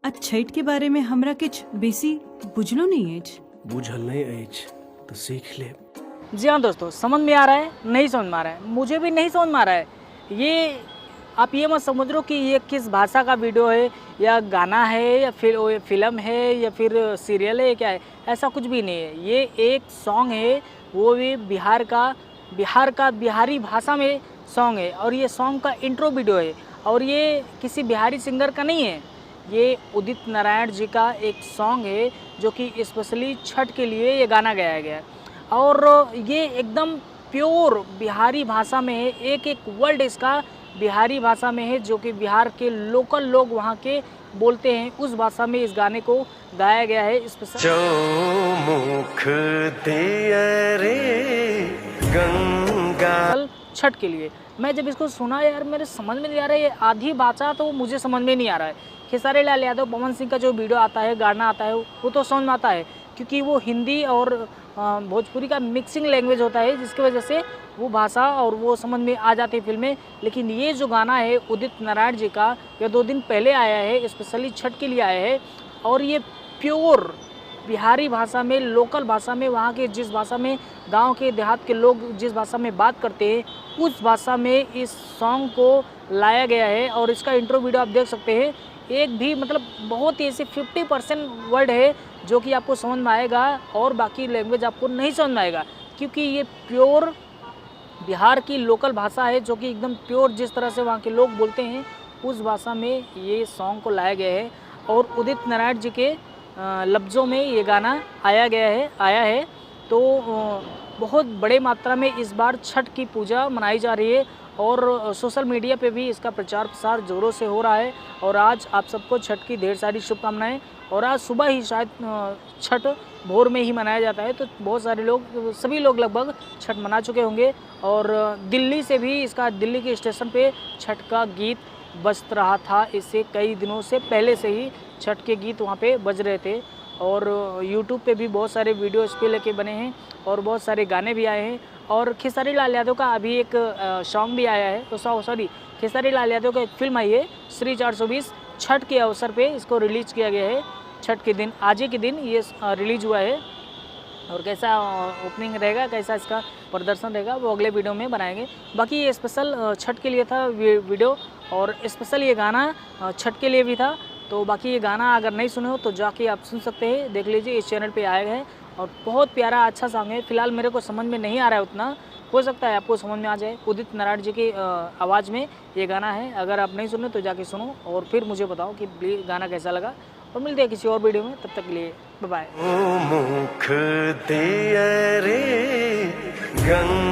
आ छठ के बारे में हमरा किछ बेसी बुझलो नहीं अछि। बुझल नहीं अछि तो सीख ले। जी हाँ दोस्तों, समझ में आ रहा है, नहीं समझ में आ रहा है, मुझे भी नहीं समझ में आ रहा है। ये आप ये मत समझ लो कि ये किस भाषा का वीडियो है या गाना है या फिर फिल्म है या फिर सीरियल है, क्या है, ऐसा कुछ भी नहीं है। ये एक सॉन्ग है, वो भी बिहार का बिहारी भाषा में सॉन्ग है और ये सॉन्ग का इंट्रो वीडियो है और ये किसी बिहारी सिंगर का नहीं है। ये उदित नारायण जी का एक सॉन्ग है जो कि स्पेशली छठ के लिए ये गाना गाया गया है और ये एकदम प्योर बिहारी भाषा में है। एक एक वर्ड इसका बिहारी भाषा में है जो कि बिहार के लोकल लोग वहाँ के बोलते हैं, उस भाषा में इस गाने को गाया गया है स्पेशल चौमुख दिया रे गंगा छठ के लिए। मैं जब इसको सुना यार मेरे समझ में नहीं आ रहा है, ये आधी भाषा तो मुझे समझ में नहीं आ रहा है। खेसारी लाल यादव पवन सिंह का जो वीडियो आता है, गाना आता है, वो तो समझ में आता है क्योंकि वो हिंदी और भोजपुरी का मिक्सिंग लैंग्वेज होता है जिसकी वजह से वो भाषा और वो समझ में आ जाती है फिल्में। लेकिन ये जो गाना है उदित नारायण जी का, ये 2 दिन पहले आया है, स्पेशली छठ के लिए आया है और ये प्योर बिहारी भाषा में, लोकल भाषा में, वहाँ के जिस भाषा में गांव के देहात के लोग जिस भाषा में बात करते हैं उस भाषा में इस सॉन्ग को लाया गया है और इसका इंट्रो वीडियो आप देख सकते हैं। एक भी मतलब बहुत ही ऐसे 50% वर्ड है जो कि आपको समझ में आएगा और बाकी लैंग्वेज आपको नहीं समझ में आएगा क्योंकि ये प्योर बिहार की लोकल भाषा है जो कि एकदम प्योर जिस तरह से वहाँ के लोग बोलते हैं उस भाषा में ये सॉन्ग को लाया गया है और उदित नारायण जी के लफ्ज़ों में ये गाना आया है। तो बहुत बड़े मात्रा में इस बार छठ की पूजा मनाई जा रही है और सोशल मीडिया पे भी इसका प्रचार प्रसार ज़ोरों से हो रहा है और आज आप सबको छठ की ढेर सारी शुभकामनाएं। और आज सुबह ही शायद छठ भोर में ही मनाया जाता है तो बहुत सारे लोग, सभी लोग लगभग छठ मना चुके होंगे और दिल्ली से भी इसका, दिल्ली के स्टेशन पे छठ का गीत बज रहा था। इससे कई दिनों से पहले से ही छठ के गीत वहाँ पे बज रहे थे और यूट्यूब पे भी बहुत सारे वीडियो इस पे लेके बने हैं और बहुत सारे गाने भी आए हैं और खेसारी लाल यादव का अभी एक सॉन्ग भी आया है, तो सॉरी खेसारी लाल यादव का एक फिल्म आई है श्री 420, छठ के अवसर पे इसको रिलीज़ किया गया है। छठ के दिन, आज ही के दिन ये रिलीज हुआ है और कैसा ओपनिंग रहेगा, कैसा इसका प्रदर्शन रहेगा वो अगले वीडियो में बनाएंगे। बाकी ये स्पेशल छठ के लिए था वीडियो और स्पेशल ये गाना छठ के लिए भी था। तो बाकी ये गाना अगर नहीं सुने हो तो जाके आप सुन सकते हैं, देख लीजिए, इस चैनल पे आया है और बहुत प्यारा अच्छा सॉन्ग है। फिलहाल मेरे को समझ में नहीं आ रहा है उतना, हो सकता है आपको समझ में आ जाए। उदित नारायण जी की आवाज़ में ये गाना है, अगर आप नहीं सुने तो जाके सुनो और फिर मुझे बताओ कि गाना कैसा लगा और मिलते हैं किसी और वीडियो में, तब तक के लिए बाय बाय।